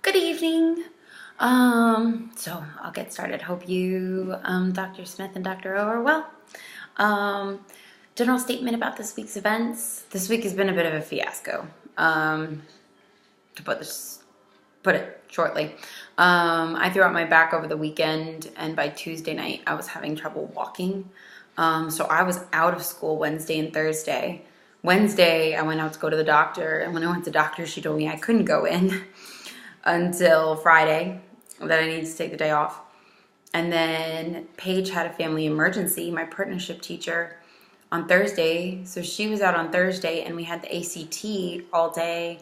Good evening. So I'll get started. Hope you, Dr. Smith and Dr. O are well. Um, General statement about this week's events. This week has been a bit of a fiasco. To put it shortly. I threw out my back over the weekend, and by Tuesday night, I was having trouble walking. So I was out of school Wednesday and Thursday. Wednesday, I went out to go to the doctor, and when I went to the doctor, she told me I couldn't go in until Friday, that I needed to take the day off. And then Paige had a family emergency, my partnership teacher, on Thursday. So she was out on Thursday, and we had the ACT all day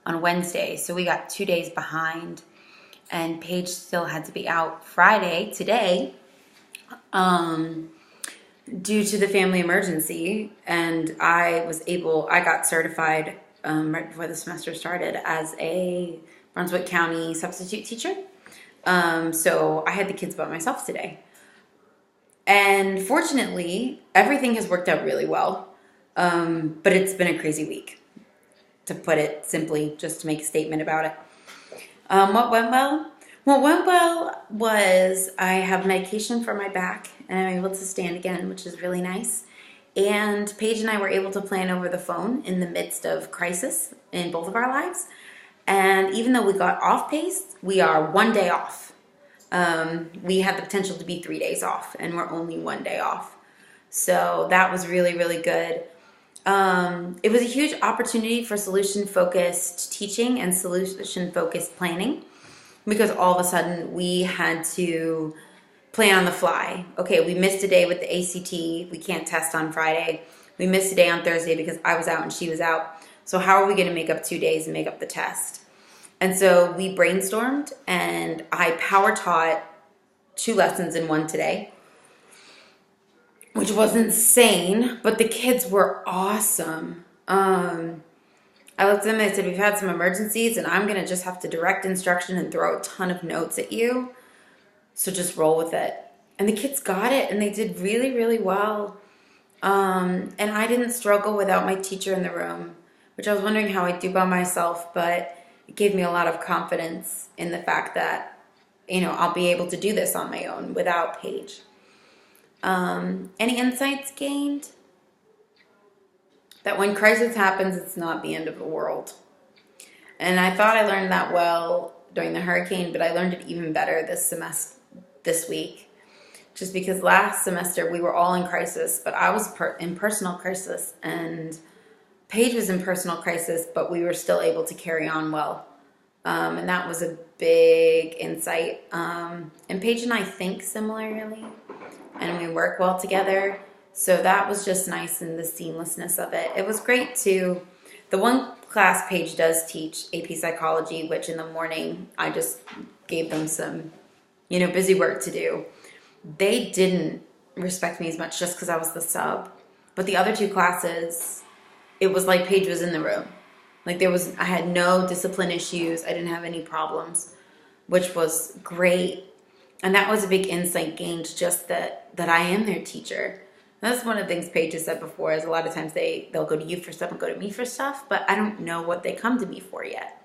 on Wednesday. So we got 2 days behind, and Paige still had to be out Friday, today, due to the family emergency. And I got certified right before the semester started as a Brunswick County substitute teacher. So I had the kids by myself today. And fortunately, everything has worked out really well. But it's been a crazy week, to put it simply, just to make a statement about it. What went well? What went well was I have medication for my back, and I'm able to stand again, which is really nice. And Paige and I were able to plan over the phone in the midst of crisis in both of our lives. And even though we got off pace, we are 1 day off. We had the potential to be 3 days off, and we're only 1 day off. So that was really, really good. It was a huge opportunity for solution-focused teaching and solution-focused planning, because all of a sudden we had to plan on the fly. Okay, we missed a day with the ACT. We can't test on Friday. We missed a day on Thursday because I was out and she was out. So how are we going to make up 2 days and make up the test? And so we brainstormed, and I power taught 2 lessons in one today, which was insane, but the kids were awesome. I looked at them and I said, we've had some emergencies, and I'm going to just have to direct instruction and throw a ton of notes at you. So just roll with it. And the kids got it, and they did really, really well. And I didn't struggle without my teacher in the room, which I was wondering how I'd do by myself, but it gave me a lot of confidence in the fact that, I'll be able to do this on my own without Paige. Any insights gained? That when crisis happens, it's not the end of the world. And I thought I learned that well during the hurricane, but I learned it even better this week. Just because last semester we were all in crisis, but I was in personal crisis, and Paige was in personal crisis, but we were still able to carry on well. And that was a big insight. And Paige and I think similarly, and we work well together. So that was just nice, in the seamlessness of it. It was great too. The one class Paige does teach, AP Psychology, which in the morning I just gave them some, busy work to do. They didn't respect me as much just because I was the sub. But the other 2 classes, it was like Paige was in the room. Like I had no discipline issues. I didn't have any problems, which was great. And that was a big insight gained, just that I am their teacher. That's one of the things Paige has said before, is a lot of times they'll go to you for stuff and go to me for stuff, but I don't know what they come to me for yet,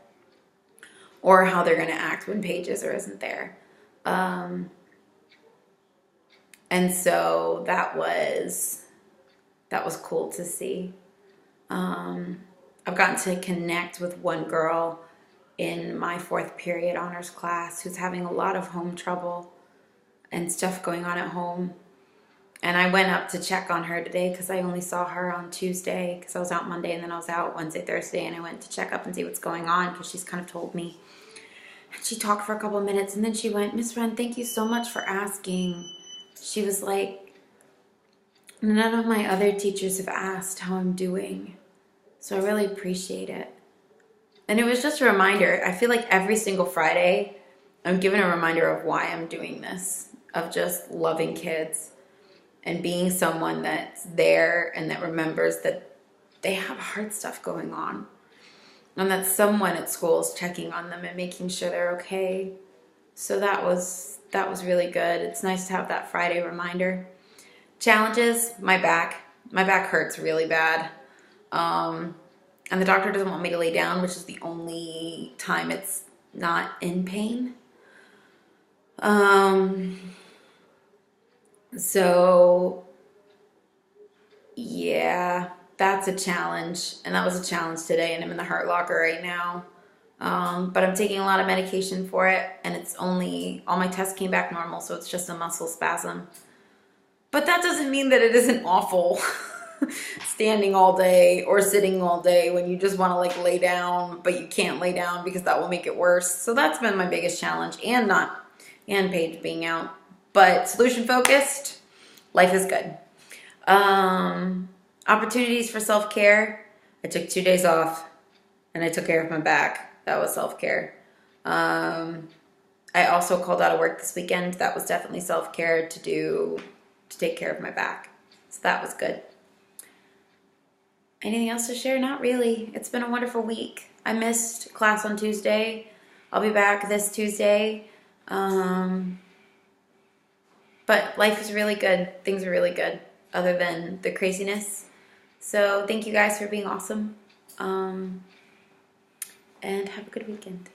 or how they're going to act when Paige is or isn't there. And so that was cool to see. I've gotten to connect with one girl in my 4th period honors class who's having a lot of home trouble and stuff going on at home. And I went up to check on her today because I only saw her on Tuesday, because I was out Monday and then I was out Wednesday, Thursday, and I went to check up and see what's going on because she's kind of told me. And she talked for a couple of minutes, and then she went, Miss Hren, thank you so much for asking. She was like, none of my other teachers have asked how I'm doing, so I really appreciate it. And it was just a reminder. I feel like every single Friday I'm given a reminder of why I'm doing this, of just loving kids and being someone that's there and that remembers that they have hard stuff going on, and that someone at school is checking on them and making sure they're okay. So that was really good. It's nice to have that Friday reminder. Challenges, my back hurts really bad. And the doctor doesn't want me to lay down, which is the only time it's not in pain. So yeah, that's a challenge. And that was a challenge today. And I'm in the heart locker right now. But I'm taking a lot of medication for it. And it's only, all my tests came back normal. So it's just a muscle spasm. But that doesn't mean that it isn't awful standing all day or sitting all day when you just want to like lay down, but you can't lay down because that will make it worse. So that's been my biggest challenge, and Paige being out. But solution focused, life is good. Opportunities for self-care. I took 2 days off and I took care of my back. That was self-care. I also called out of work this weekend. That was definitely self-care to take care of my back. So that was good. Anything else to share? Not really. It's been a wonderful week. I missed class on Tuesday. I'll be back this Tuesday. But life is really good. Things are really good other than the craziness. So thank you guys for being awesome. And have a good weekend.